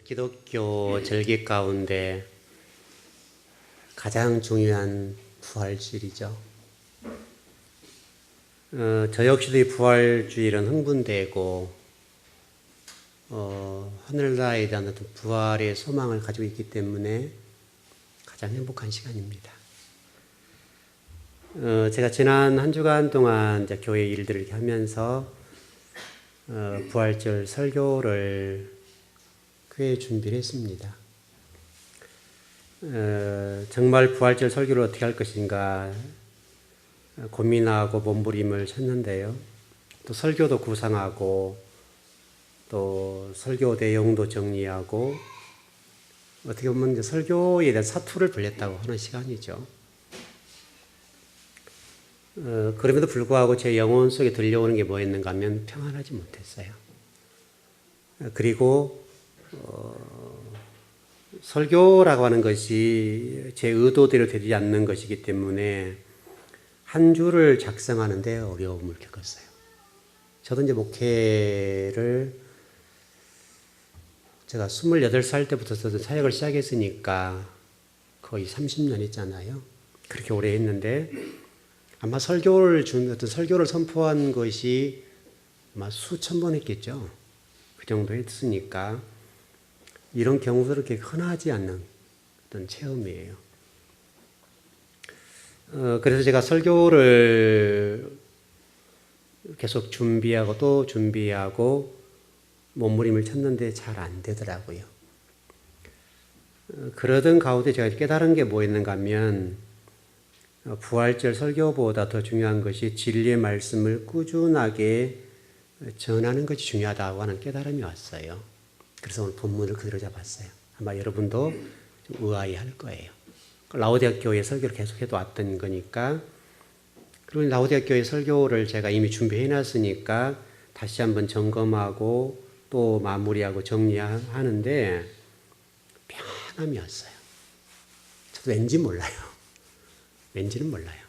기독교 절기 가운데 가장 중요한 부활주일이죠. 저 역시도 이 부활주일은 흥분되고 하늘나라에 대한 어떤 부활의 소망을 가지고 있기 때문에 가장 행복한 시간입니다. 제가 지난 한 주간 동안 이제 교회 일들을 이렇게 하면서 부활절 설교를 꽤 준비를 했습니다. 정말 부활절 설교를 어떻게 할 것인가 고민하고 몸부림을 쳤는데요. 또 설교도 구상하고 또 설교 내용도 정리하고 어떻게 보면 이제 설교에 대한 사투를 벌였다고 하는 시간이죠. 그럼에도 불구하고 제 영혼 속에 들려오는 게 뭐였는가 하면 평안하지 못했어요. 그리고 설교라고 하는 것이 제 의도대로 되지 않는 것이기 때문에 한 주를 작성하는데 어려움을 겪었어요. 저도 이제 목회를 제가 28살 때부터 사역을 시작했으니까 거의 30년 했잖아요. 그렇게 오래 했는데 아마 어떤 설교를 선포한 것이 아마 수천 번 했겠죠. 그 정도 했으니까 이런 경우도 그렇게 흔하지 않는 어떤 체험이에요. 그래서 제가 설교를 계속 준비하고 또 준비하고 몸부림을 쳤는데 잘 안 되더라고요. 그러던 가운데 제가 깨달은 게 뭐였는가 하면 부활절 설교보다 더 중요한 것이 진리의 말씀을 꾸준하게 전하는 것이 중요하다고 하는 깨달음이 왔어요. 그래서 오늘 본문을 그대로 잡았어요. 아마 여러분도 좀 의아해할 거예요. 라오디아 교회 설교를 계속해도 왔던 거니까. 그리고 라오디아 교회 설교를 제가 이미 준비해 놨으니까 다시 한번 점검하고 또 마무리하고 정리하는데 편함이 왔어요. 저도 왠지 몰라요. 왠지는 몰라요.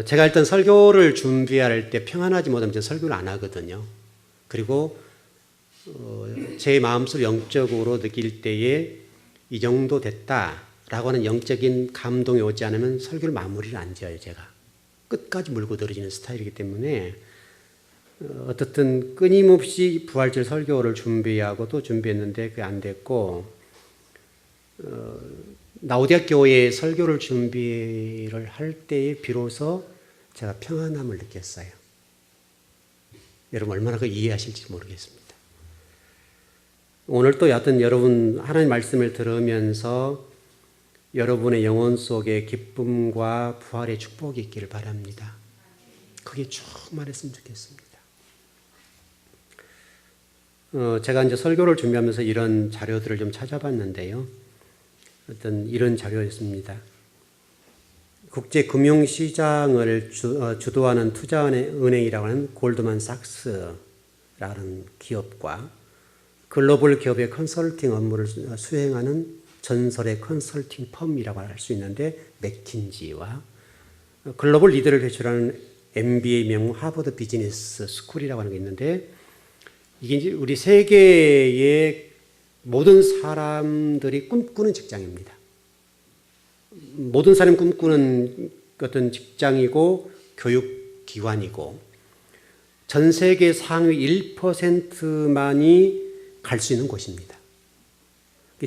제가 일단 설교를 준비할 때 평안하지 못하면 저는 설교를 안 하거든요. 그리고 제 마음속으로 영적으로 느낄 때에 이 정도 됐다라고 하는 영적인 감동이 오지 않으면 설교를 마무리를 안 지어요. 제가 끝까지 물고 늘어지는 스타일이기 때문에 어떻든 끊임없이 부활절 설교를 준비하고 또 준비했는데 그게 안 됐고 라오디아 교회에 설교를 준비를 할 때에 비로소 제가 평안함을 느꼈어요. 여러분 얼마나 그 이해하실지 모르겠습니다. 오늘 또 여하튼 여러분 하나님 말씀을 들으면서 여러분의 영혼 속에 기쁨과 부활의 축복이 있기를 바랍니다. 그게 충만했으면 좋겠습니다. 제가 이제 설교를 준비하면서 이런 자료들을 좀 찾아봤는데요. 어떤 이런 자료였습니다. 국제금융시장을 주도하는 투자은행이라고 하는 골드만삭스라는 기업과 글로벌 기업의 컨설팅 업무를 수행하는 전설의 컨설팅 펌이라고 할 수 있는데 맥킨지와 글로벌 리더를 배출하는 MBA 명문 하버드 비즈니스 스쿨이라고 하는 게 있는데 이게 이제 우리 세계의 모든 사람들이 꿈꾸는 직장입니다. 모든 사람이 꿈꾸는 어떤 직장이고 교육기관이고 전 세계 상위 1%만이 갈 수 있는 곳입니다.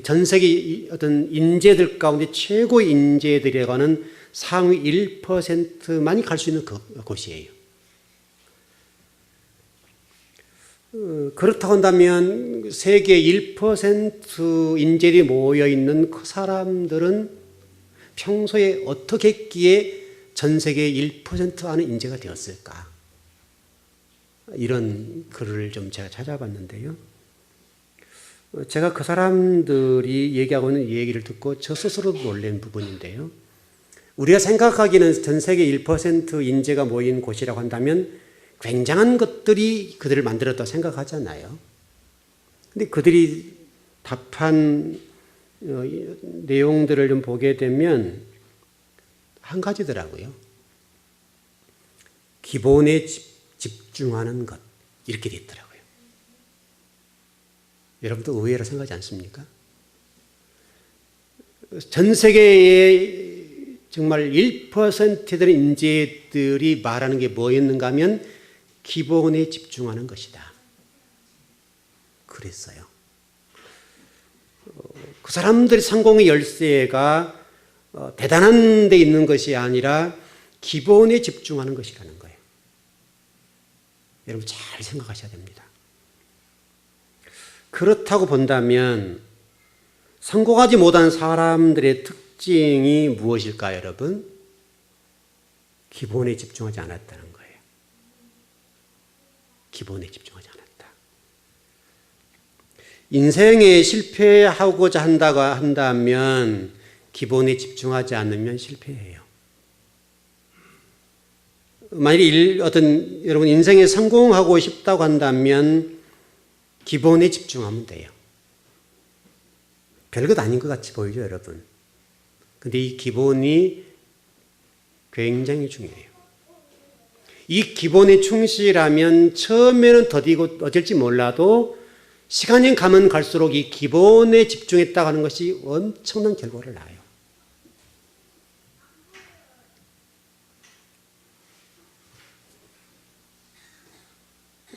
전 세계 어떤 인재들 가운데 최고의 인재들이라고 하는 상위 1%만이 갈 수 있는 곳이에요. 그렇다고 한다면 세계 1% 인재들이 모여있는 그 사람들은 평소에 어떻게 했기에 전 세계 1% 안의 인재가 되었을까? 이런 글을 좀 제가 찾아봤는데요. 제가 그 사람들이 얘기하고 있는 얘기를 듣고 저 스스로도 놀란 부분인데요. 우리가 생각하기는 전 세계 1% 인재가 모인 곳이라고 한다면 굉장한 것들이 그들을 만들었다고 생각하잖아요. 근데 그들이 답한 내용들을 좀 보게 되면 한 가지더라고요. 기본에 집중하는 것 이렇게 돼 있더라고요. 여러분도 의외로 생각하지 않습니까? 전 세계의 정말 1% 되는 인재들이 말하는 게 뭐였는가 하면 기본에 집중하는 것이다. 그랬어요. 그 사람들의 성공의 열쇠가 대단한 데 있는 것이 아니라 기본에 집중하는 것이라는 거예요. 여러분 잘 생각하셔야 됩니다. 그렇다고 본다면 성공하지 못한 사람들의 특징이 무엇일까요, 여러분? 기본에 집중하지 않았다는 거예요. 기본에 집중하지 않았다. 인생에 실패하고자 한다고 한다면 기본에 집중하지 않으면 실패해요. 만약에 여러분 인생에 성공하고 싶다고 한다면 기본에 집중하면 돼요. 별것 아닌 것 같이 보이죠, 여러분? 근데 이 기본이 굉장히 중요해요. 이 기본에 충실하면 처음에는 더디고 어쩔지 몰라도 시간이 가면 갈수록 이 기본에 집중했다고 하는 것이 엄청난 결과를 낳아요.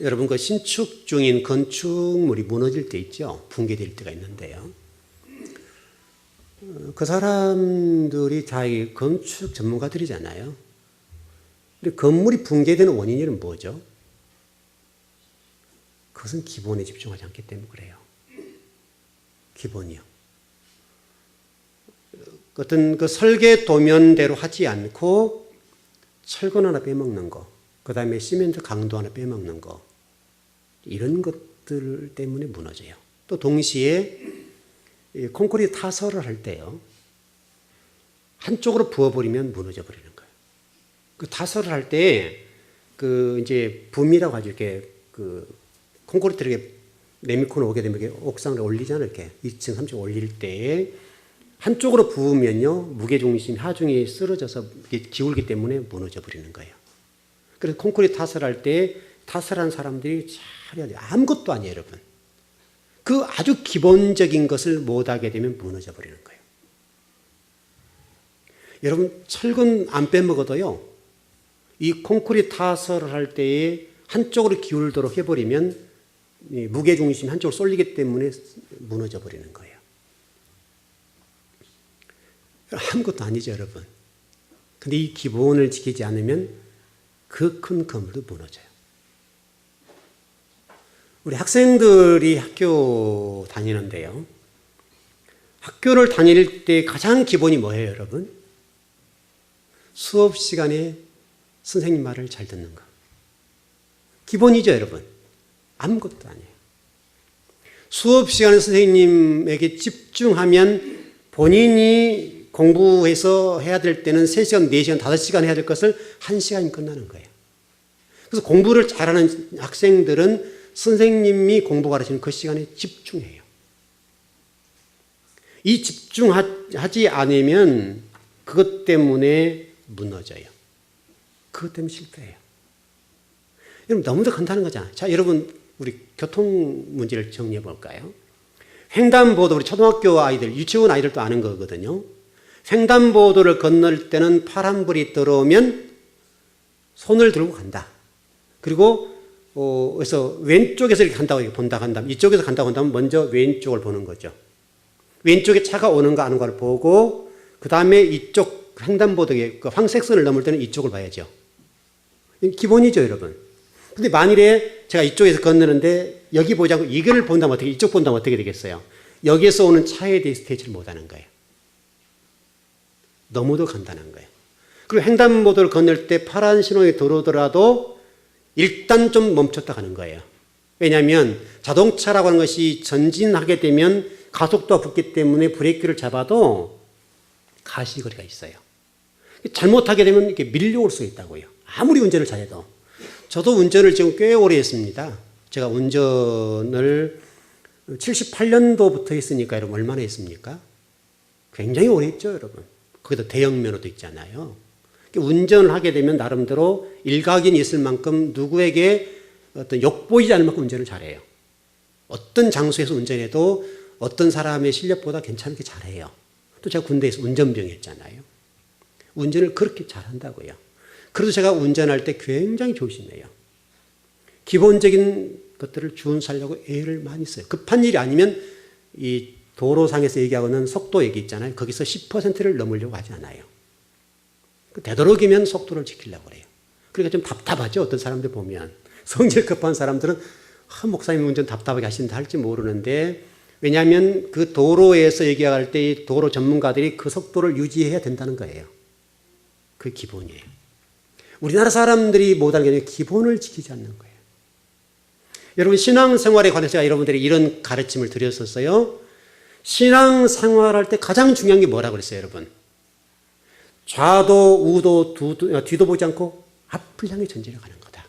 여러분 그 신축 중인 건축물이 무너질 때 있죠. 붕괴될 때가 있는데요. 그 사람들이 다 건축 전문가들이잖아요. 근데 건물이 붕괴되는 원인은 뭐죠? 그것은 기본에 집중하지 않기 때문에 그래요. 기본이요. 어떤 그 설계 도면대로 하지 않고 철근 하나 빼먹는 거, 그 다음에 시멘트 강도 하나 빼먹는 거, 이런 것들 때문에 무너져요. 또 동시에 콘크리트 타설을 할 때요, 한쪽으로 부어버리면 무너져 버리는 거예요. 그 타설을 할 때 그 이제 붐이라고 하죠. 이렇게 그 콘크리트를 이렇게 내미콘을 오게 되면 이렇게 옥상을 올리잖아요. 이렇게 2층, 3층 올릴 때 한쪽으로 부으면요, 무게중심, 하중이 쓰러져서 기울기 때문에 무너져 버리는 거예요. 그래서 콘크리트 타설할 때 타설한 사람들이 잘 해야 돼요. 아무것도 아니에요, 여러분. 그 아주 기본적인 것을 못하게 되면 무너져 버리는 거예요. 여러분 철근 안 빼먹어도요, 이 콘크리트 타설을 할 때에 한쪽으로 기울도록 해버리면 무게중심이 한쪽으로 쏠리기 때문에 무너져 버리는 거예요. 아무것도 아니죠, 여러분. 근데 이 기본을 지키지 않으면 그 큰 건물도 무너져요. 우리 학생들이 학교 다니는데요, 학교를 다닐 때 가장 기본이 뭐예요, 여러분? 수업 시간에 선생님 말을 잘 듣는 거. 기본이죠, 여러분. 아무것도 아니에요. 수업 시간에 선생님에게 집중하면 본인이 공부해서 해야 될 때는 3시간, 4시간, 5시간 해야 될 것을 1시간이면 끝나는 거예요. 그래서 공부를 잘하는 학생들은 선생님이 공부 가르치는 그 시간에 집중해요. 이 집중하지 않으면 그것 때문에 무너져요. 그것 때문에 실패해요. 여러분 너무도 간단한 거잖아요. 자, 여러분 우리 교통 문제를 정리해 볼까요? 횡단보도, 우리 초등학교 아이들, 유치원 아이들도 아는 거거든요. 횡단보도를 건널 때는 파란불이 들어오면 손을 들고 간다. 그리고 그래서 왼쪽에서 이렇게 간다고 본다 한다면, 이쪽에서 간다고 한다면 먼저 왼쪽을 보는 거죠. 왼쪽에 차가 오는가 안 오는가를 보고, 그 다음에 이쪽 횡단보도에 그 황색선을 넘을 때는 이쪽을 봐야죠. 기본이죠, 여러분. 근데 만일에 제가 이쪽에서 건너는데 여기 보지 않고 이걸 본다면 어떻게, 이쪽 본다면 어떻게 되겠어요? 여기에서 오는 차에 대해서 대처를 못하는 거예요. 너무도 간단한 거예요. 그리고 횡단보도를 건널 때 파란 신호에 들어오더라도 일단 좀 멈췄다 가는 거예요. 왜냐하면 자동차라고 하는 것이 전진하게 되면 가속도가 붙기 때문에 브레이크를 잡아도 가시거리가 있어요. 잘못하게 되면 이렇게 밀려올 수 있다고요. 아무리 운전을 잘해도. 저도 운전을 지금 꽤 오래 했습니다. 제가 운전을 78년도부터 했으니까 여러분 얼마나 했습니까? 굉장히 오래 했죠, 여러분. 거기다 대형 면허도 있잖아요. 운전을 하게 되면 나름대로 일각이 있을 만큼 누구에게 어떤 욕보이지 않을 만큼 운전을 잘해요. 어떤 장소에서 운전해도 어떤 사람의 실력보다 괜찮게 잘해요. 또 제가 군대에서 운전병이었잖아요. 운전을 그렇게 잘한다고요. 그래서 제가 운전할 때 굉장히 조심해요. 기본적인 것들을 준수하려고 애를 많이 써요. 급한 일이 아니면 이 도로상에서 얘기하고는 속도 얘기 있잖아요. 거기서 10%를 넘으려고 하지 않아요. 되도록이면 속도를 지키려고 그래요. 그러니까 좀 답답하죠. 어떤 사람들 보면. 성질 급한 사람들은 목사님 운전 답답하게 하신다 할지 모르는데, 왜냐하면 그 도로에서 얘기할 때 이 도로 전문가들이 그 속도를 유지해야 된다는 거예요. 그게 기본이에요. 우리나라 사람들이 못하는 게 기본을 지키지 않는 거예요. 여러분, 신앙생활에 관해서 제가 여러분들이 이런 가르침을 드렸었어요. 신앙생활할 때 가장 중요한 게 뭐라고 그랬어요, 여러분? 좌도 우도 뒤도 보지 않고 앞을 향해 전진해 가는 거다.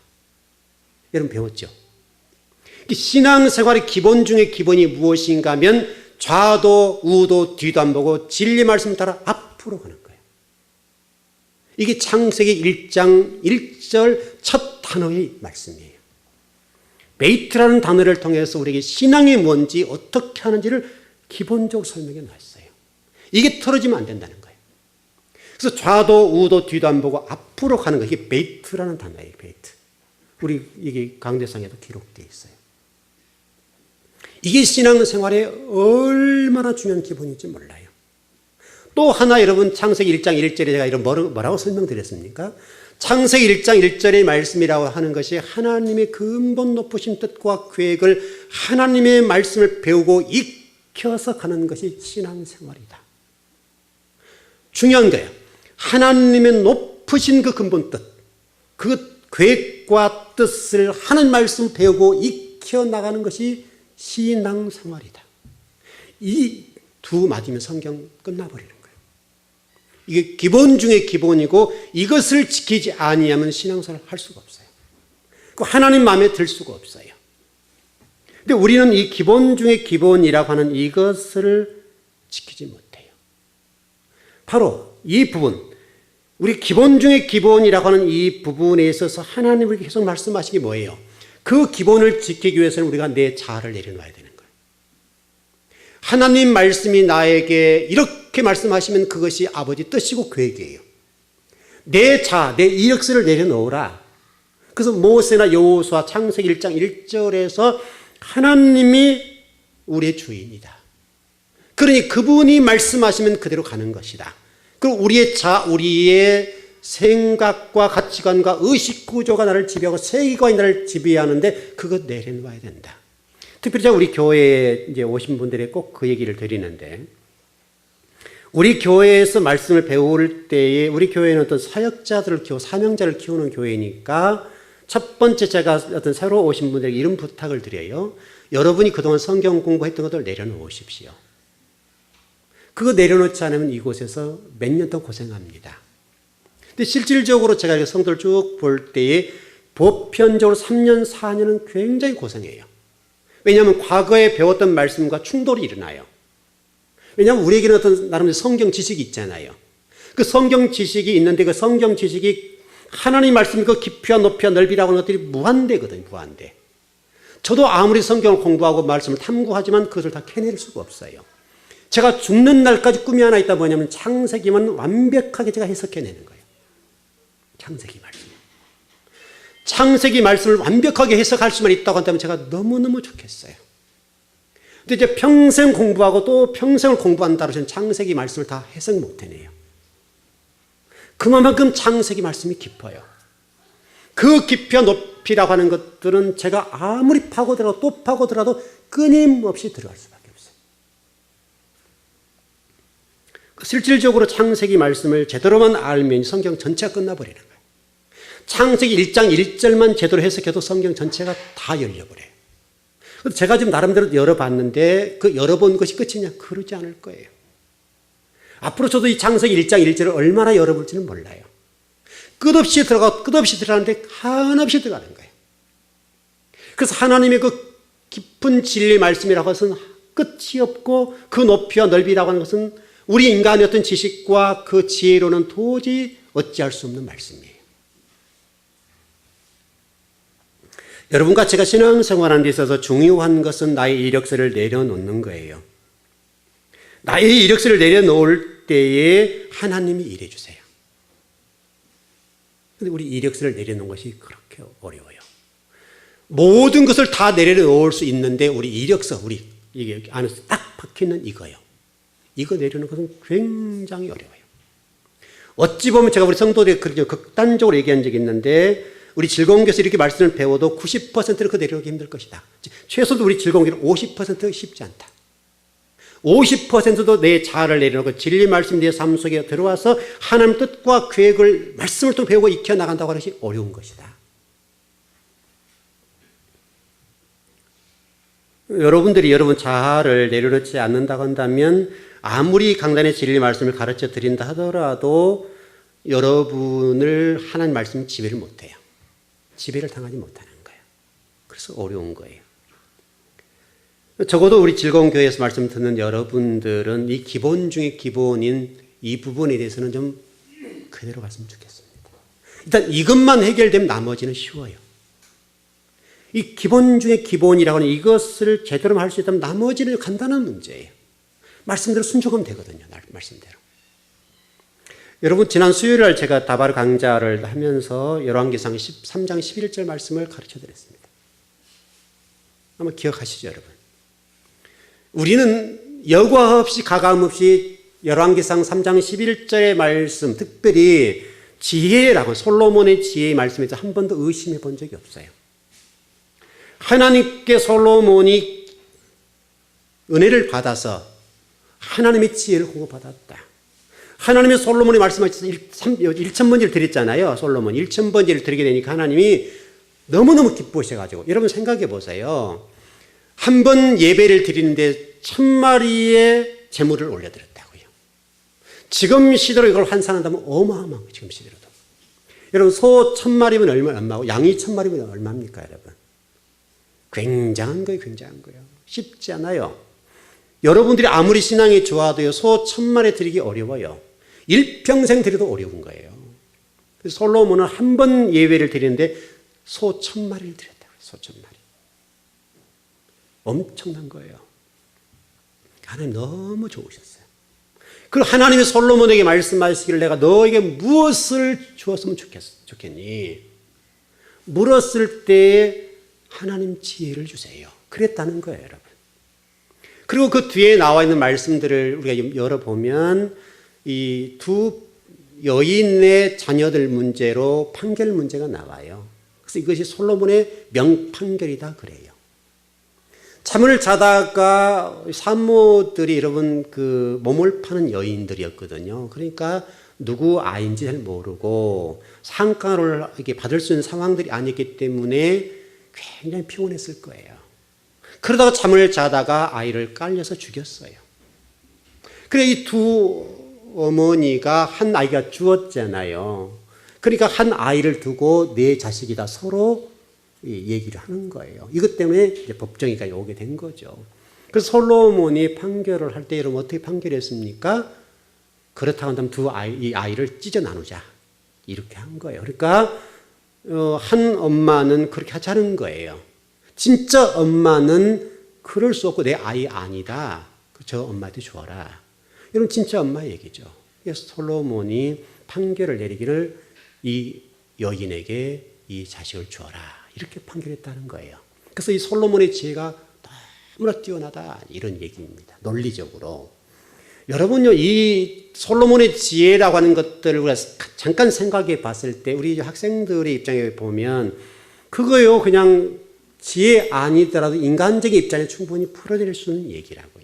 여러분 배웠죠? 신앙생활의 기본 중에 기본이 무엇인가 하면 좌도 우도 뒤도 안 보고 진리 말씀 따라 앞으로 가는 거예요. 이게 창세기 1장 1절 첫 단어의 말씀이에요. 베이트라는 단어를 통해서 우리에게 신앙이 뭔지 어떻게 하는지를 기본적으로 설명해 놨어요. 이게 틀어지면 안 된다는 거예요. 그래서 좌도 우도 뒤도 안 보고 앞으로 가는 거예요. 이게 베이트라는 단어예요. 베이트. 우리 이게 강대상에도 기록되어 있어요. 이게 신앙생활에 얼마나 중요한 기본인지 몰라요. 또 하나 여러분, 창세기 1장 1절에 제가 이런 뭐라고 설명드렸습니까? 창세기 1장 1절의 말씀이라고 하는 것이 하나님의 근본 높으신 뜻과 계획을 하나님의 말씀을 배우고 익혀서 가는 것이 신앙생활이다. 중요한 거예요. 하나님의 높으신 그 근본 뜻, 그 계획과 뜻을 하나님 말씀을 배우고 익혀 나가는 것이 신앙생활이다. 이 두 맞으면 성경 끝나버리는 거예요. 이게 기본 중에 기본이고 이것을 지키지 아니하면 신앙생활을 할 수가 없어요. 하나님 마음에 들 수가 없어요. 근데 우리는 이 기본 중에 기본이라고 하는 이것을 지키지 못해요. 바로 이 부분, 우리 기본 중에 기본이라고 하는 이 부분에 있어서 하나님이 계속 말씀하신 게 뭐예요? 그 기본을 지키기 위해서는 우리가 내 자아를 내려놔야 되는 거예요. 하나님 말씀이 나에게 이렇게 말씀하시면 그것이 아버지 뜻이고 계획이에요. 내 자아, 내 이력서를 내려놓으라. 그래서 모세나 여호수아 창세기 1장 1절에서 하나님이 우리의 주인이다. 그러니 그분이 말씀하시면 그대로 가는 것이다. 그리고 우리의 우리의 생각과 가치관과 의식 구조가 나를 지배하고 세계관이 나를 지배하는데 그거 내려놔야 된다. 특별히 제가 우리 교회에 이제 오신 분들에게 꼭 그 얘기를 드리는데, 우리 교회에서 말씀을 배울 때에 우리 교회는 어떤 사역자들을 사명자를 키우는 교회니까 첫 번째 제가 어떤 새로 오신 분들에게 이런 부탁을 드려요. 여러분이 그동안 성경 공부했던 것들 내려놓으십시오. 그거 내려놓지 않으면 이곳에서 몇 년 동안 고생합니다. 근데 실질적으로 제가 성도를 쭉 볼 때에 보편적으로 3년, 4년은 굉장히 고생해요. 왜냐하면 과거에 배웠던 말씀과 충돌이 일어나요. 왜냐하면 우리에게는 어떤 나름대로 성경 지식이 있잖아요. 그 성경 지식이 있는데 그 성경 지식이 하나님 말씀 그 깊이와 높이와 넓이라고 하는 것들이 무한대거든요. 무한대. 저도 아무리 성경을 공부하고 말씀을 탐구하지만 그것을 다 캐낼 수가 없어요. 제가 죽는 날까지 꿈이 하나 있다. 뭐냐면 창세기만 완벽하게 제가 해석해내는 거예요. 창세기 말씀. 창세기 말씀을 완벽하게 해석할 수만 있다고 한다면 제가 너무너무 좋겠어요. 근데 이제 평생 공부하고 또 평생을 공부한다고 해서 창세기 말씀을 다 해석 못 해내요. 그만큼 창세기 말씀이 깊어요. 그 깊이와 높이라고 하는 것들은 제가 아무리 파고들어도 또 파고들어도 끊임없이 들어갈 수밖에 없어요. 실질적으로 창세기 말씀을 제대로만 알면 성경 전체가 끝나버리는 거예요. 창세기 1장 1절만 제대로 해석해도 성경 전체가 다 열려버려요. 제가 지금 나름대로 열어봤는데 그 열어본 것이 끝이냐? 그러지 않을 거예요. 앞으로 저도 이 창세기 1장 1절을 얼마나 열어볼지는 몰라요. 끝없이 들어가는데 한없이 들어가는 거예요. 그래서 하나님의 그 깊은 진리 말씀이라고 해서는 끝이 없고 그 높이와 넓이라고 하는 것은 우리 인간의 어떤 지식과 그 지혜로는 도저히 어찌할 수 없는 말씀이에요. 여러분과 제가 신앙생활하는 데 있어서 중요한 것은 나의 이력서를 내려놓는 거예요. 나의 이력서를 내려놓을 때에 하나님이 일해 주세요. 근데 우리 이력서를 내려놓는 것이 그렇게 어려워요. 모든 것을 다 내려놓을 수 있는데 우리 이력서, 우리 이게 안에서 딱 박혀있는 이거요. 이거 내려놓는 것은 굉장히 어려워요. 어찌 보면 제가 우리 성도들이 그렇게 극단적으로 얘기한 적이 있는데 우리 즐거운교에서 이렇게 말씀을 배워도 90%를 그거 내려오기 힘들 것이다. 최소도 우리 즐거운교는 50% 쉽지 않다. 50%도 내 자아를 내려놓고 진리 말씀이 내 삶 속에 들어와서 하나님 뜻과 계획을 말씀을 통해 배우고 익혀나간다고 하는 것이 어려운 것이다. 여러분들이 여러분 자아를 내려놓지 않는다고 한다면 아무리 강단의 진리 말씀을 가르쳐 드린다 하더라도 여러분을 하나님 말씀 지배를 못해요. 지배를 당하지 못하는 거예요. 그래서 어려운 거예요. 적어도 우리 즐거운 교회에서 말씀 듣는 여러분들은 이 기본 중에 기본인 이 부분에 대해서는 좀 그대로 갔으면 좋겠습니다. 일단 이것만 해결되면 나머지는 쉬워요. 이 기본 중에 기본이라고 하는 이것을 제대로 할 수 있다면 나머지는 간단한 문제예요. 말씀대로 순종하면 되거든요. 말씀대로. 여러분 지난 수요일날 제가 다바르 강좌를 하면서 열왕기상 13장 11절 말씀을 가르쳐 드렸습니다. 아마 기억하시죠 여러분? 우리는 여과 없이 가감 없이 열왕기상 3장 11절의 말씀, 특별히 지혜라고 솔로몬의 지혜의 말씀에서 한 번도 의심해 본 적이 없어요. 하나님께 솔로몬이 은혜를 받아서 하나님의 지혜를 공급받았다. 하나님의 솔로몬이 말씀하셔서 1000번째를 드렸잖아요. 솔로몬 1000번째를 드리게 되니까 하나님이 너무너무 기쁘셔가지고 여러분 생각해 보세요. 한 번 예배를 드리는데 1000마리의 제물을 올려드렸다고요. 지금 시대로 이걸 환산한다면 어마어마한 거예요. 지금 시대로도. 여러분 소 1000마리면 얼마고 양이 1000마리면 얼마입니까 여러분? 굉장한 거예요. 굉장한 거예요. 쉽지 않아요. 여러분들이 아무리 신앙이 좋아도요. 소 1000마리 드리기 어려워요. 일평생 드려도 어려운 거예요. 그래서 솔로몬은 한 번 예배를 드리는데 소 1000마리를 드렸다고요. 소 1000마리. 엄청난 거예요. 하나님 너무 좋으셨어요. 그리고 하나님이 솔로몬에게 말씀하시기를 내가 너에게 무엇을 주었으면 좋겠니? 물었을 때 하나님 지혜를 주세요. 그랬다는 거예요, 여러분. 그리고 그 뒤에 나와 있는 말씀들을 우리가 열어보면 이 두 여인의 자녀들 문제로 판결 문제가 나와요. 그래서 이것이 솔로몬의 명판결이다 그래요. 잠을 자다가 산모들이 여러분 그 몸을 파는 여인들이었거든요. 그러니까 누구 아이인지 잘 모르고 상가를 이렇게 받을 수 있는 상황들이 아니기 때문에 굉장히 피곤했을 거예요. 그러다가 잠을 자다가 아이를 깔려서 죽였어요. 그래 이 두 어머니가 한 아이가 죽었잖아요. 그러니까 한 아이를 두고 네 자식이다 서로 얘기를 하는 거예요. 이것 때문에 이제 법정에까지 오게 된 거죠. 그래서 솔로몬이 판결을 할 때 여러분 어떻게 판결했습니까? 그렇다고 한다면 이 아이를 찢어 나누자 이렇게 한 거예요. 그러니까 한 엄마는 그렇게 하자는 거예요. 진짜 엄마는 그럴 수 없고 내 아이 아니다. 저 엄마한테 주어라. 이런 진짜 엄마 얘기죠. 그래서 솔로몬이 판결을 내리기를 이 여인에게 이 자식을 주어라. 이렇게 판결했다는 거예요. 그래서 이 솔로몬의 지혜가 너무나 뛰어나다. 이런 얘기입니다. 논리적으로. 여러분요, 이 솔로몬의 지혜라고 하는 것들을 우리가 잠깐 생각해 봤을 때 우리 학생들의 입장에 보면 그거요, 그냥 지혜 아니더라도 인간적인 입장에 충분히 풀어낼 수 있는 얘기라고요.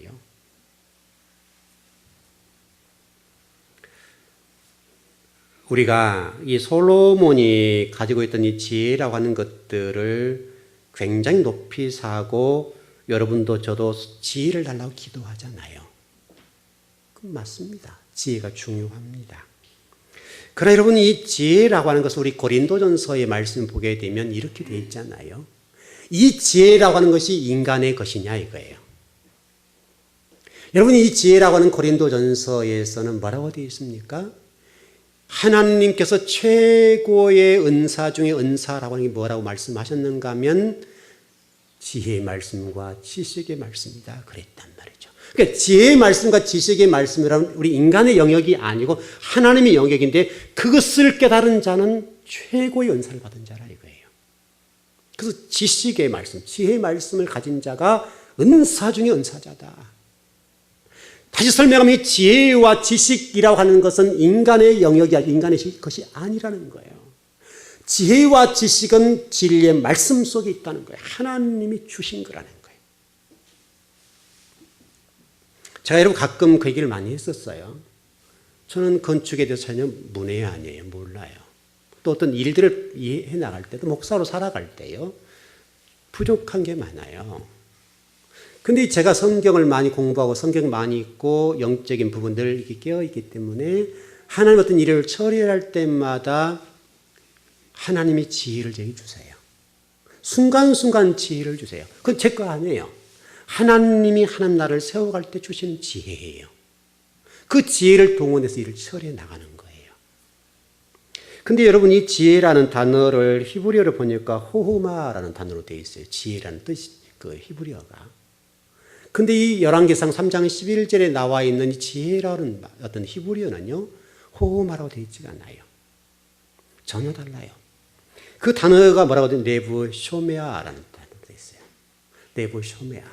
우리가 이 솔로몬이 가지고 있던 이 지혜라고 하는 것들을 굉장히 높이 사고 여러분도 저도 지혜를 달라고 기도하잖아요. 그건 맞습니다. 지혜가 중요합니다. 그러나 여러분 이 지혜라고 하는 것을 우리 고린도전서의 말씀 보게 되면 이렇게 되어 있잖아요. 이 지혜라고 하는 것이 인간의 것이냐 이거예요. 여러분 이 지혜라고 하는 고린도전서에서는 뭐라고 되어 있습니까? 하나님께서 최고의 은사 중에 은사라고 하는 게 뭐라고 말씀하셨는가 하면 지혜의 말씀과 지식의 말씀이다 그랬단 말이죠. 그러니까 지혜의 말씀과 지식의 말씀이라면 우리 인간의 영역이 아니고 하나님의 영역인데 그것을 깨달은 자는 최고의 은사를 받은 자라 이거예요. 그래서 지식의 말씀, 지혜의 말씀을 가진 자가 은사 중에 은사자다. 다시 설명하면 지혜와 지식이라고 하는 것은 인간의 영역이 인간의 것이 아니라는 거예요. 지혜와 지식은 진리의 말씀 속에 있다는 거예요. 하나님이 주신 거라는 거예요. 제가 여러분 가끔 그 얘기를 많이 했었어요. 저는 건축에 대해서 전혀 문외한이에요. 몰라요. 또 어떤 일들을 이해해 나갈 때도 목사로 살아갈 때요. 부족한 게 많아요. 근데 제가 성경을 많이 공부하고 성경을 많이 읽고 영적인 부분들 이렇게 깨어있기 때문에 하나님 어떤 일을 처리할 때마다 하나님이 지혜를 제게 주세요. 순간순간 지혜를 주세요. 그건 제 거 아니에요. 하나님이 하나님 나라를 세워갈 때 주시는 지혜예요. 그 지혜를 동원해서 일을 처리해 나가는 거예요. 근데 여러분 이 지혜라는 단어를 히브리어로 보니까 호흐마라는 단어로 되어 있어요. 지혜라는 뜻이 그 히브리어가. 근데 이 열왕기상 3장 11절에 나와 있는 이 지혜라는 어떤 히브리어는요, 호흐마라고 되어 있지가 않아요. 전혀 달라요. 그 단어가 뭐라고 하죠? 네부 쇼메아라는 단어로 되어 있어요. 네부 쇼메아.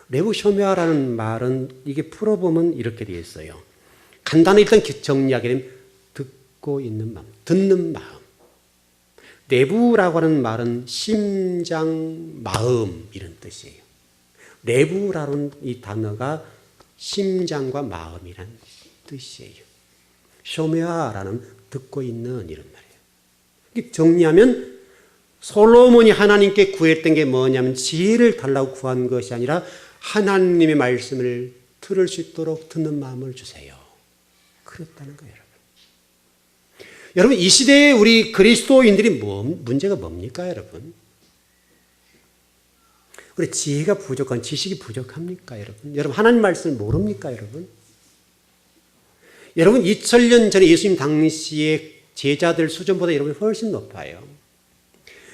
네부 쇼메아라는 말은 이게 풀어보면 이렇게 되어 있어요. 간단히 일단 정리하게 되면 듣고 있는 마음, 듣는 마음. 내부라고 하는 말은 심장, 마음 이런 뜻이에요. 내부라는 이 단어가 심장과 마음이란 뜻이에요. 쇼메아라는 듣고 있는 이런 말이에요. 정리하면 솔로몬이 하나님께 구했던 게 뭐냐면 지혜를 달라고 구한 것이 아니라 하나님의 말씀을 들을 수 있도록 듣는 마음을 주세요. 그랬다는 거예요, 여러분. 여러분 이 시대에 우리 그리스도인들이 문제가 뭡니까, 여러분? 우리 지혜가 부족한, 지식이 부족합니까, 여러분? 여러분, 하나님 말씀을 모릅니까, 여러분? 여러분, 2000년 전에 예수님 당시에 제자들 수준보다 여러분이 훨씬 높아요.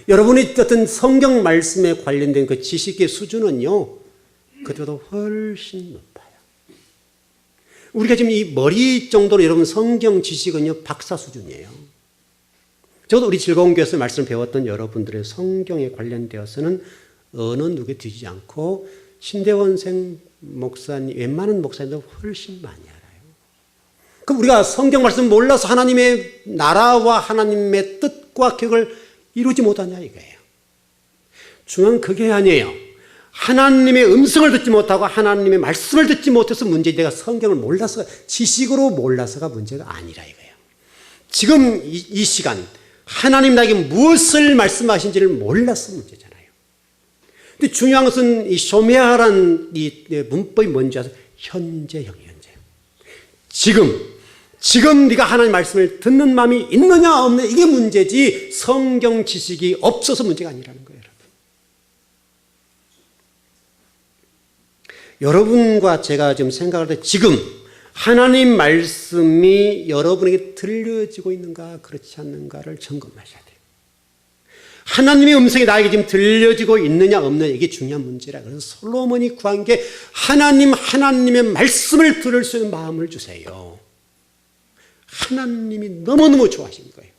여러분이 어떤 성경 말씀에 관련된 그 지식의 수준은요, 그때보다 훨씬 높아요. 우리가 지금 이 머리 정도로 여러분 성경 지식은요, 박사 수준이에요. 저도 우리 즐거운 교회에서 말씀을 배웠던 여러분들의 성경에 관련되어서는 어느 누구에 뒤지지 않고 신대원생 목사님, 웬만한 목사님도 훨씬 많이 알아요. 그럼 우리가 성경 말씀 몰라서 하나님의 나라와 하나님의 뜻과 계획을 이루지 못하냐 이거예요. 중요한 그게 아니에요. 하나님의 음성을 듣지 못하고 하나님의 말씀을 듣지 못해서 문제지 내가 성경을 몰라서 지식으로 몰라서가 문제가 아니라 이거예요. 지금 이 시간 하나님 나에게 무엇을 말씀하신지를 몰라서 문제잖아요. 근데 중요한 것은 이 쇼메아란 이 문법이 뭔지 아세요? 현재형이에요, 현재. 지금 네가 하나님 말씀을 듣는 마음이 있느냐 없느냐 이게 문제지 성경 지식이 없어서 문제가 아니라는 거예요, 여러분. 여러분과 제가 지금 생각할 때 지금 하나님 말씀이 여러분에게 들려지고 있는가 그렇지 않는가를 점검하셔야 돼요. 하나님의 음성이 나에게 지금 들려지고 있느냐 없느냐 이게 중요한 문제라. 그래서 솔로몬이 구한 게 하나님의 말씀을 들을 수 있는 마음을 주세요. 하나님이 너무너무 좋아하신 거예요.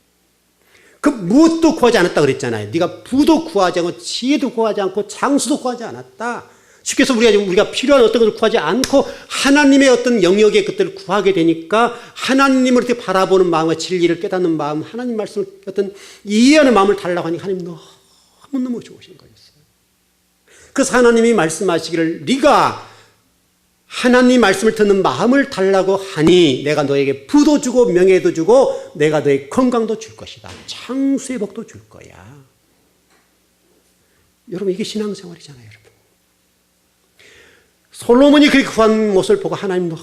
그 무엇도 구하지 않았다 그랬잖아요. 네가 부도 구하지 않고 지혜도 구하지 않고 장수도 구하지 않았다. 쉽게 해서 우리가 필요한 어떤 것을 구하지 않고 하나님의 어떤 영역의 것들을 구하게 되니까 하나님을 이렇게 바라보는 마음과 진리를 깨닫는 마음, 하나님 말씀을 어떤 이해하는 마음을 달라고 하니 하나님 너무너무 좋으신 거였어요. 그래서 하나님이 말씀하시기를 네가 하나님 말씀을 듣는 마음을 달라고 하니 내가 너에게 부도 주고 명예도 주고 내가 너의 건강도 줄 것이다. 장수의 복도 줄 거야. 여러분 이게 신앙생활이잖아요, 여러분. 솔로몬이 그렇게 구한 모습을 보고 하나님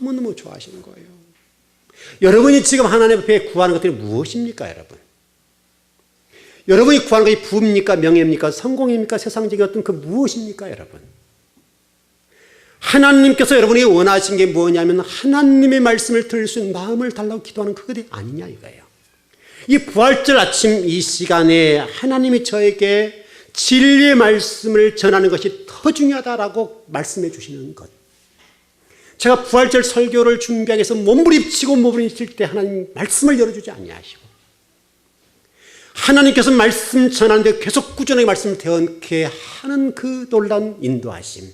너무너무 좋아하시는 거예요. 여러분이 지금 하나님 앞에 구하는 것들이 무엇입니까, 여러분? 여러분이 구하는 것이 부입니까, 명예입니까, 성공입니까, 세상적인 어떤 그 무엇입니까, 여러분? 하나님께서 여러분이 원하신 게 뭐냐면 하나님의 말씀을 들을 수 있는 마음을 달라고 기도하는 그것 아니냐 이거예요. 이 부활절 아침 이 시간에 하나님이 저에게 진리의 말씀을 전하는 것이 더 중요하다라고 말씀해 주시는 것. 제가 부활절 설교를 준비하기 위해서 몸부림치고 몸부림칠 때 하나님 말씀을 열어주지 아니하시고 하나님께서 말씀 전하는데 계속 꾸준하게 말씀을 대언케 하는 그 놀라운 인도하심.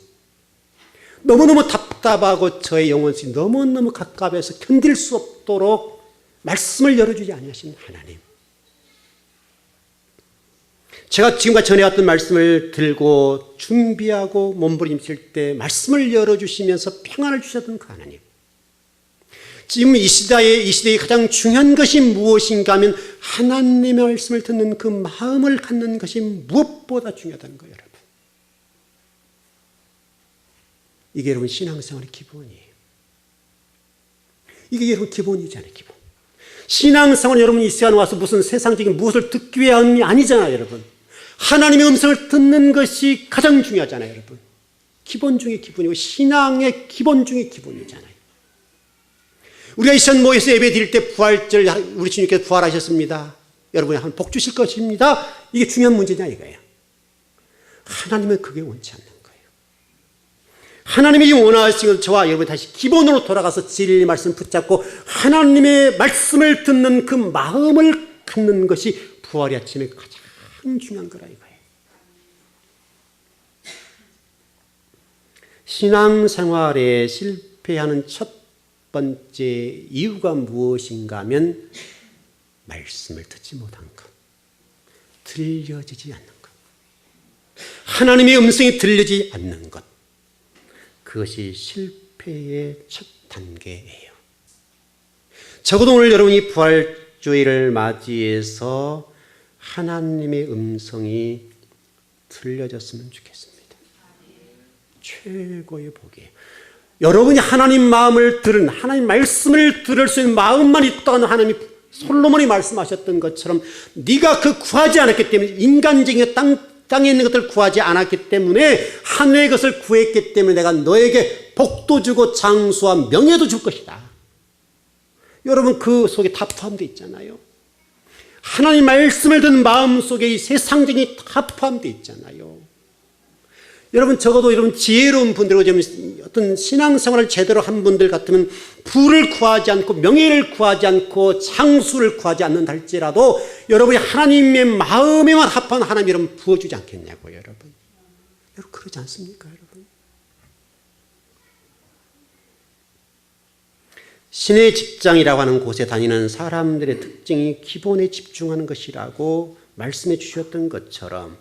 너무너무 답답하고 저의 영혼이 너무너무 가까워서 견딜 수 없도록 말씀을 열어주지 아니하신 하나님. 제가 지금까지 전해왔던 말씀을 들고 준비하고 몸부림칠 때 말씀을 열어주시면서 평안을 주셨던 그 하나님. 지금 이 시대에 가장 중요한 것이 무엇인가 하면 하나님의 말씀을 듣는 그 마음을 갖는 것이 무엇보다 중요하다는 거예요, 여러분. 이게 여러분 신앙생활의 기본이에요. 이게 여러분 기본이잖아요, 기본. 신앙생활 여러분 이 시간 와서 무슨 세상적인 무엇을 듣기 위함이 아니잖아요, 여러분. 하나님의 음성을 듣는 것이 가장 중요하잖아요, 여러분. 기본 중의 기본이고 신앙의 기본 중의 기본이잖아요. 우리가 이 시간 모여서 예배 드릴 때 부활절 우리 주님께서 부활하셨습니다. 여러분이 한 복 주실 것입니다. 이게 중요한 문제냐 이거예요. 하나님은 그게 원치 않는 거예요. 하나님이 원하시는 저와 여러분이 다시 기본으로 돌아가서 진리의 말씀을 붙잡고 하나님의 말씀을 듣는 그 마음을 갖는 것이 부활의 아침에 가장 중요한 거라 이거예요. 신앙생활에 실패하는 첫 번째 이유가 무엇인가 하면 말씀을 듣지 못한 것, 들려지지 않는 것, 하나님의 음성이 들리지 않는 것, 그것이 실패의 첫 단계예요. 적어도 오늘 여러분이 부활주의를 맞이해서 하나님의 음성이 들려졌으면 좋겠습니다. 최고의 복이에요. 여러분이 하나님 마음을 들은 하나님 말씀을 들을 수 있는 마음만 있다는 하나님이 솔로몬이 말씀하셨던 것처럼 네가 그 구하지 않았기 때문에 인간적인 땅에 있는 것들을 구하지 않았기 때문에 하늘의 것을 구했기 때문에 내가 너에게 복도 주고 장수와 명예도 줄 것이다. 여러분 그 속에 다 포함되어 있잖아요. 하나님 말씀을 듣는 마음 속에 이 세상적인 다 포함되어 있잖아요. 여러분 적어도 여러분 지혜로운 분들이고 어떤 신앙생활을 제대로 한 분들 같으면 부를 구하지 않고 명예를 구하지 않고 장수를 구하지 않는다 할지라도 여러분이 하나님의 마음에만 합한 하나님 여러분 부어주지 않겠냐고요, 여러분. 여러분 그러지 않습니까, 여러분? 신의 직장이라고 하는 곳에 다니는 사람들의 특징이 기본에 집중하는 것이라고 말씀해 주셨던 것처럼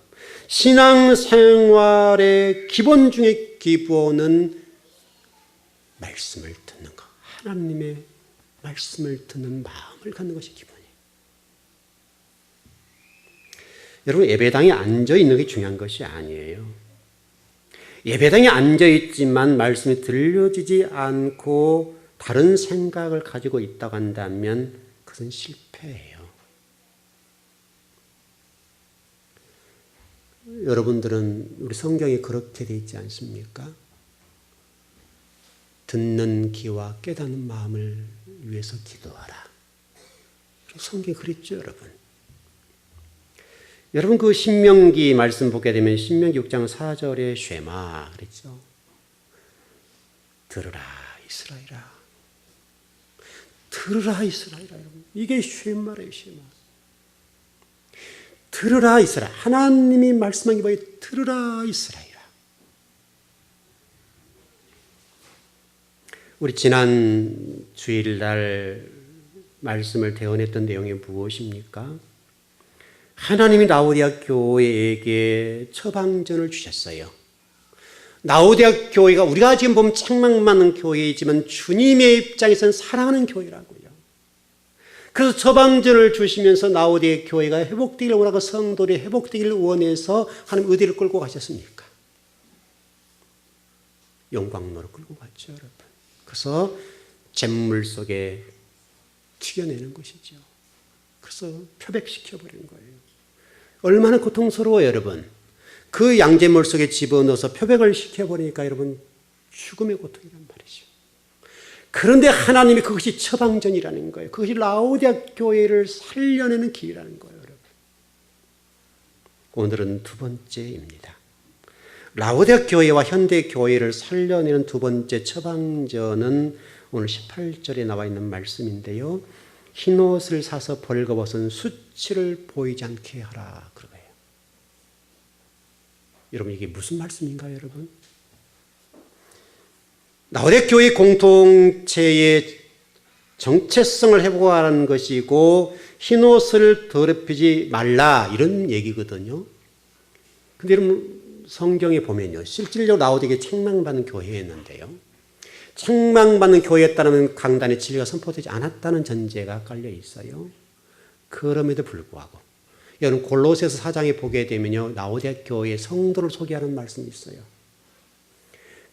신앙생활의 기본 중의 기본은 말씀을 듣는 것, 하나님의 말씀을 듣는 마음을 갖는 것이 기본이에요. 여러분 예배당에 앉아있는 게 중요한 것이 아니에요. 예배당에 앉아있지만 말씀이 들려지지 않고 다른 생각을 가지고 있다고 한다면 그것은 실패예요. 여러분들은 우리 성경에 그렇게 되어 있지 않습니까? 듣는 귀와 깨닫는 마음을 위해서 기도하라. 성경에 그랬죠, 여러분. 여러분 그 신명기 말씀 보게 되면 신명기 6장 4절에 쉐마 그랬죠. 들으라 이스라엘아. 들으라 이스라엘아. 이게 쉐마래요, 쉐마. 들으라 이스라엘. 하나님이 말씀한 게 뭐예요? 들으라 이스라엘아. 우리 지난 주일날 말씀을 대언했던 내용이 무엇입니까? 하나님이 라오디아 교회에게 처방전을 주셨어요. 라오디아 교회가 우리가 지금 보면 책망 많은 교회이지만 주님의 입장에서는 사랑하는 교회라고요. 그래서 처방전을 주시면서 라오디아 교회가 회복되기를 원하고 성도들이 회복되기를 원해서 하나님 어디를 끌고 가셨습니까? 영광로로 끌고 갔죠, 여러분. 그래서 잿물 속에 튀겨내는 것이죠. 그래서 표백시켜버린 거예요. 얼마나 고통스러워요, 여러분. 그 양잿물 속에 집어넣어서 표백을 시켜버리니까 여러분 죽음의 고통이란 말이죠. 그런데 하나님이 그것이 처방전이라는 거예요. 그것이 라오디아 교회를 살려내는 길이라는 거예요, 여러분. 오늘은 두 번째입니다. 라오디아 교회와 현대 교회를 살려내는 두 번째 처방전은 오늘 18절에 나와 있는 말씀인데요. 흰옷을 사서 벌거벗은 수치를 보이지 않게 하라 그러고요. 여러분 이게 무슨 말씀인가요, 여러분? 라오디아 교회 공동체의 정체성을 회복하는 것이고 흰옷을 더럽히지 말라 이런 얘기거든요. 근데 여러분 성경에 보면요. 실질적으로 라오디아에 책망받는 교회였는데요. 책망받는 교회였다면 강단의 진리가 선포되지 않았다는 전제가 깔려 있어요. 그럼에도 불구하고 여러분 골로새서 4장에 보게 되면요. 라오디아 교회의 성도를 소개하는 말씀이 있어요.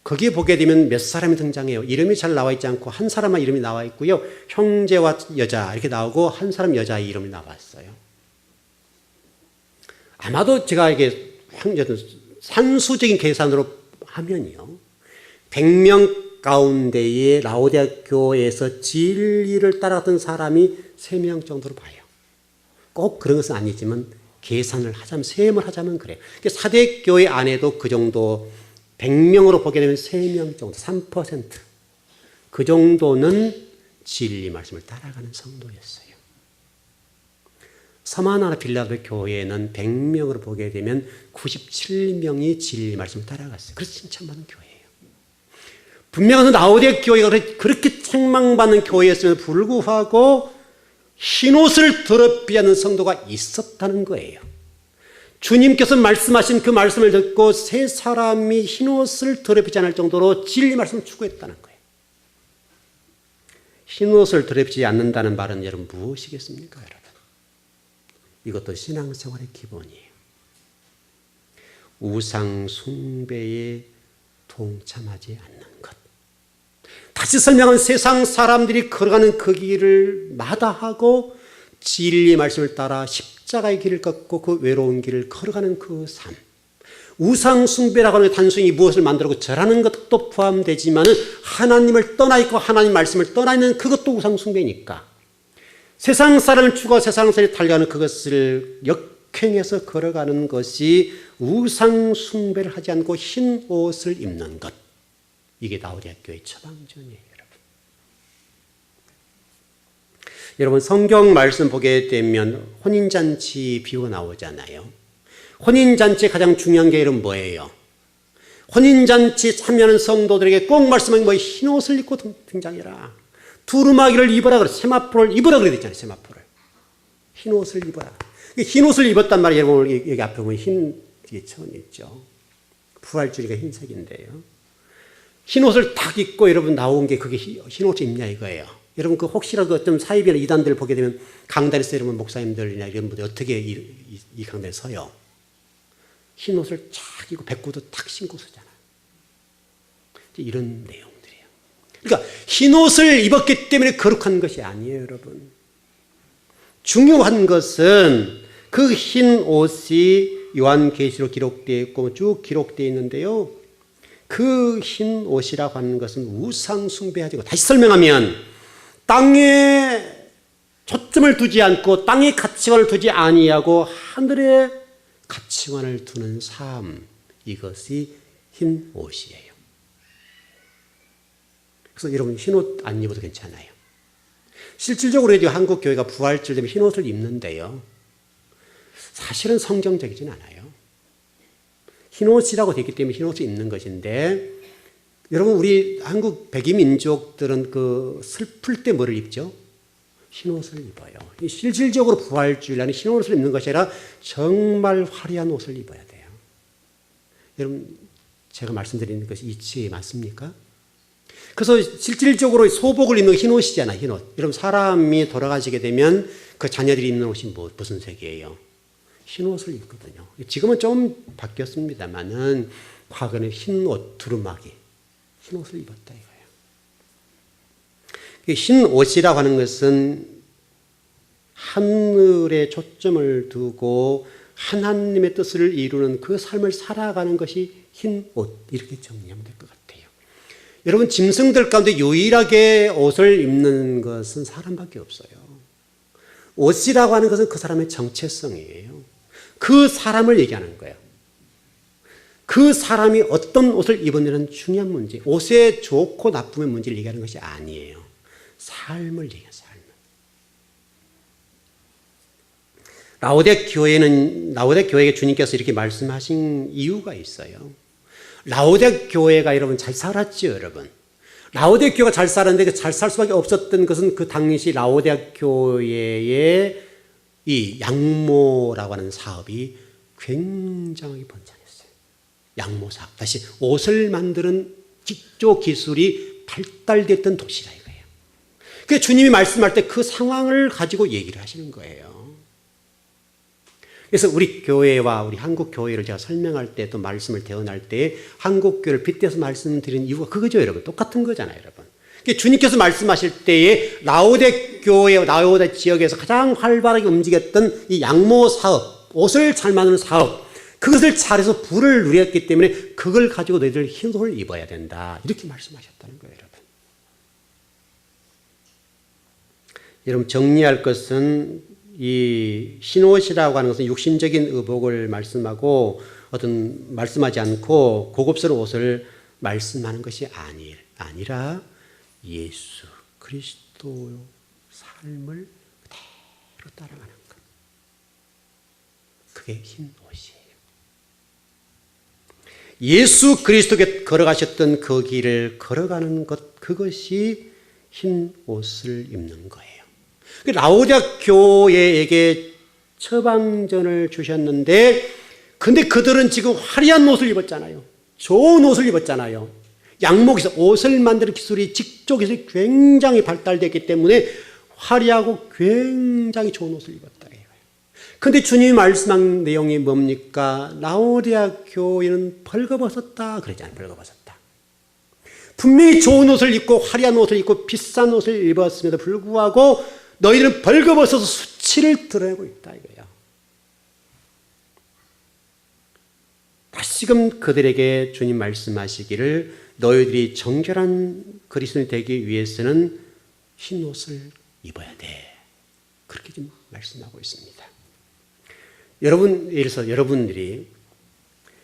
거기에 보게 되면 몇 사람이 등장해요. 이름이 잘 나와 있지 않고 한 사람만 이름이 나와 있고요. 형제와 여자 이렇게 나오고 한 사람 여자의 이름이 나왔어요. 아마도 제가 이게 산수적인 계산으로 하면요. 100명 가운데에 라오디아 교회에서 진리를 따라갔던 사람이 3명 정도로 봐요. 꼭 그런 것은 아니지만 계산을 하자면, 셈을 하자면 그래요. 사대 교회 안에도 그 정도 100명으로 보게 되면 3명 정도, 3%. 그 정도는 진리 말씀을 따라가는 성도였어요. 서마나나 빌라델 교회는 100명으로 보게 되면 97명이 진리 말씀을 따라갔어요. 그래서 칭찬받는 교회예요. 분명한 라오디아 교회가 그렇게 책망받는 교회였음에도 불구하고 흰옷을 더럽히지 않는 성도가 있었다는 거예요. 주님께서 말씀하신 그 말씀을 듣고 세 사람이 흰옷을 더럽히지 않을 정도로 진리 말씀을 추구했다는 거예요. 흰옷을 더럽히지 않는다는 말은 여러분 무엇이겠습니까, 여러분? 이것도 신앙생활의 기본이에요. 우상 숭배에 동참하지 않는 것. 다시 설명하면 세상 사람들이 걸어가는 그 길을 마다하고 진리의 말씀을 따라 십자가의 길을 걷고 그 외로운 길을 걸어가는 그 삶. 우상 숭배라고 하는 단순히 무엇을 만들고 절하는 것도 포함되지만 하나님을 떠나 있고 하나님 말씀을 떠나 있는 그것도 우상 숭배니까 세상 사람을 추구하고 세상 사람이 달려가는 그것을 역행해서 걸어가는 것이 우상 숭배를 하지 않고 흰 옷을 입는 것. 이게 라오디아 교회의 처방전이에요, 여러분. 여러분 성경 말씀 보게 되면 혼인잔치 비유가 나오잖아요. 혼인잔치의 가장 중요한 게 이런 뭐예요? 혼인잔치 참여하는 성도들에게 꼭 말씀하는 뭐 흰옷을 입고 등장해라. 두루마기를 입어라 그래. 세마포를 입어라 그래 됐잖아요. 세마포를. 흰옷을 입어라. 흰옷을 입었단 말이에요. 여러분 여기 앞에 보면 흰 천 있죠. 부활주리가 흰색인데요. 흰옷을 딱 입고 여러분 나온 게 그게 흰옷을 입냐 이거예요. 여러분 그 혹시라도 어떤 사이비나 이단들을 보게 되면 강단에서 여러분 목사님들이나 이런 분들 어떻게 이 강단에 서요? 흰옷을 쫙 입고 백구도 탁 신고 서잖아요. 이런 내용들이에요. 그러니까 흰옷을 입었기 때문에 거룩한 것이 아니에요, 여러분. 중요한 것은 그 흰옷이 요한계시록 기록되어 있고 쭉 되어 있는데요. 그 흰옷이라고 하는 것은 우상 숭배하지 않고 다시 설명하면 땅에 초점을 두지 않고 땅의 가치관을 두지 아니하고 하늘의 가치관을 두는 삶, 이것이 흰옷이에요. 그래서 여러분 흰옷 안 입어도 괜찮아요. 실질적으로 한국 교회가 부활절 되면 흰옷을 입는데요. 사실은 성경적이진 않아요. 흰옷이라고 되기 때문에 흰옷을 입는 것인데 여러분 우리 한국 백이민족들은 그 슬플 때 뭐를 입죠? 흰옷을 입어요. 실질적으로 부활주일날은 흰옷을 입는 것이 아니라 정말 화려한 옷을 입어야 돼요. 여러분 제가 말씀드리는 것이 이치에 맞습니까? 그래서 실질적으로 소복을 입는 흰옷이잖아요. 흰옷. 여러분 사람이 돌아가시게 되면 그 자녀들이 입는 옷이 무슨 색이에요? 흰옷을 입거든요. 지금은 좀 바뀌었습니다만은 과거에는 흰옷, 두루마기, 흰옷을 입었다 이거예요. 흰옷이라고 하는 것은 하늘에 초점을 두고 하나님의 뜻을 이루는 그 삶을 살아가는 것이 흰옷 이렇게 정리하면 될 것 같아요. 여러분, 짐승들 가운데 유일하게 옷을 입는 것은 사람밖에 없어요. 옷이라고 하는 것은 그 사람의 정체성이에요. 그 사람을 얘기하는 거예요. 그 사람이 어떤 옷을 입었냐는 중요한 문제, 옷의 좋고 나쁨의 문제를 얘기하는 것이 아니에요. 삶을 얘기해요. 삶을. 라오데 교회에 주님께서 이렇게 말씀하신 이유가 있어요. 라오데 교회가 여러분 잘 살았죠, 여러분. 라오데 교회가 잘 살았는데 잘 살 수밖에 없었던 것은 그 당시 라오데 교회의 이 양모라고 하는 사업이 굉장히 번창했어요. 양모 사업. 다시 옷을 만드는 기초 기술이 발달됐던 도시라 이거예요. 그래서 주님이 말씀할 때 그 상황을 가지고 얘기를 하시는 거예요. 그래서 우리 교회와 우리 한국 교회를 제가 설명할 때 또 말씀을 대언할 때 한국 교회를 빗대서 말씀드리는 이유가 그거죠, 여러분. 똑같은 거잖아요, 여러분. 주님께서 말씀하실 때에 라오데 교회, 라오데 지역에서 가장 활발하게 움직였던 이 양모 사업, 옷을 잘 만드는 사업, 그것을 잘해서 부를 누렸기 때문에 그걸 가지고 너희들 흰 옷을 입어야 된다. 이렇게 말씀하셨다는 거예요, 여러분. 여러분, 정리할 것은 이 흰옷이라고 하는 것은 육신적인 의복을 말씀하고 말씀하지 않고 고급스러운 옷을 말씀하는 것이 아니라 예수 그리스도의 삶을 그대로 따라가는 것. 그게 흰 옷이에요. 예수 그리스도께 걸어가셨던 그 길을 걸어가는 것, 그것이 흰 옷을 입는 거예요. 라오디아 교회에게 처방전을 주셨는데, 근데 그들은 지금 화려한 옷을 입었잖아요. 좋은 옷을 입었잖아요. 양목에서 옷을 만드는 기술이, 직조 기술이 굉장히 발달됐기 때문에 화려하고 굉장히 좋은 옷을 입었다. 그런데 주님이 말씀한 내용이 뭡니까? 라오디아 교회는 벌거벗었다 그러잖아요. 벌거벗었다. 분명히 좋은 옷을 입고 화려한 옷을 입고 비싼 옷을 입었음에도 불구하고 너희는 벌거벗어서 수치를 드러내고 있다 이거야. 다시금 그들에게 주님 말씀하시기를 너희들이 정결한 그리스도인이 되기 위해서는 흰 옷을 입어야 돼. 그렇게 지금 말씀하고 있습니다. 여러분들이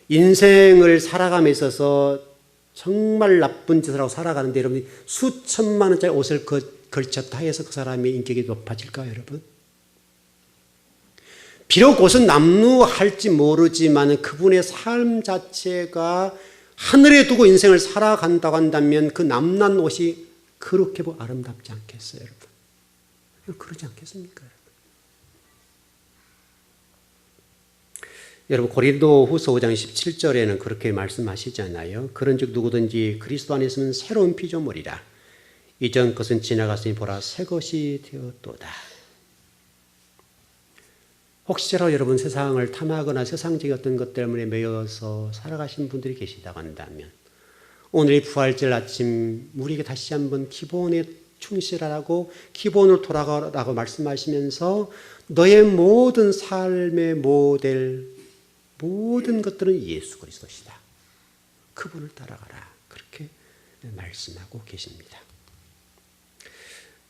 인생을 살아감에 있어서 정말 나쁜 짓을 하고 살아가는데 여러분이 수천만 원짜리 옷을 걸쳤다 해서 그 사람의 인격이 높아질까요, 여러분? 비록 옷은 남루할지 모르지만 그분의 삶 자체가 하늘에 두고 인생을 살아간다고 한다면 그 남난 옷이 그렇게 아름답지 않겠어요, 여러분? 그러지 않겠습니까, 여러분? 여러분, 고린도후서 5장 17절에는 그렇게 말씀하시잖아요. 그런즉 누구든지 그리스도 안에 있으면 새로운 피조물이라. 이전 것은 지나갔으니 보라 새 것이 되었도다. 혹시라도 여러분 세상을 탐하거나 세상적인 어떤 것 때문에 매여서 살아가신 분들이 계시다고 한다면 오늘 이 부활절 아침 우리에게 다시 한번 기본에 충실하라고 기본으로 돌아가라고 말씀하시면서 너의 모든 삶의 모델 모든 것들은 예수 그리스도시다. 그분을 따라가라. 그렇게 말씀하고 계십니다.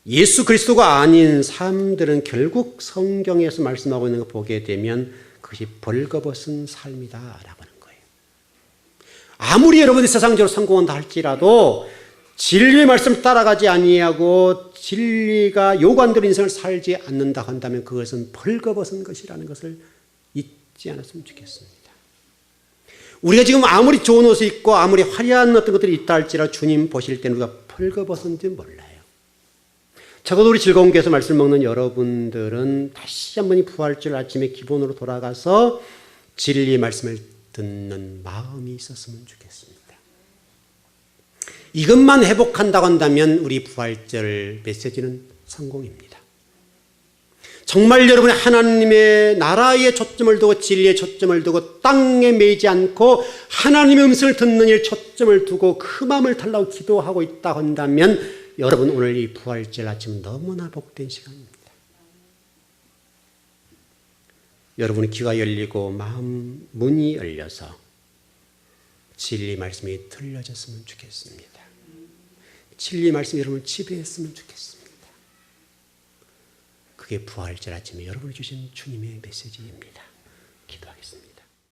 예수 그리스도가 아닌 삶들은 결국 성경에서 말씀하고 있는 거 보게 되면 그것이 벌거벗은 삶이다라고 하는 거예요. 아무리 여러분이 세상적으로 성공한다 할지라도 진리의 말씀을 따라가지 아니하고 진리가 요구한 대로 인생을 살지 않는다 한다면 그것은 벌거벗은 것이라는 것을 잊지 않았으면 좋겠습니다. 우리가 지금 아무리 좋은 옷을 입고 아무리 화려한 어떤 것들이 있다 할지라도 주님 보실 때는 우리가 벌거벗은지 몰라요. 적어도 우리 즐거운 교회에서 말씀 먹는 여러분들은 다시 한번 이 부활절 아침에 기본으로 돌아가서 진리의 말씀을 듣는 마음이 있었으면 좋겠습니다. 이것만 회복한다고 한다면 우리 부활절 메시지는 성공입니다. 정말 여러분이 하나님의 나라에 초점을 두고 진리에 초점을 두고 땅에 매이지 않고 하나님의 음성을 듣는 일 초점을 두고 그 마음을 달라고 기도하고 있다고 한다면 여러분 오늘 이 부활절 아침 너무나 복된 시간입니다. 여러분의 귀가 열리고 마음 문이 열려서 진리 말씀이 들려졌으면 좋겠습니다. 진리 말씀이 여러분을 지배했으면 좋겠습니다. 그게 부활절 아침에 여러분을 주신 주님의 메시지입니다. 기도하겠습니다.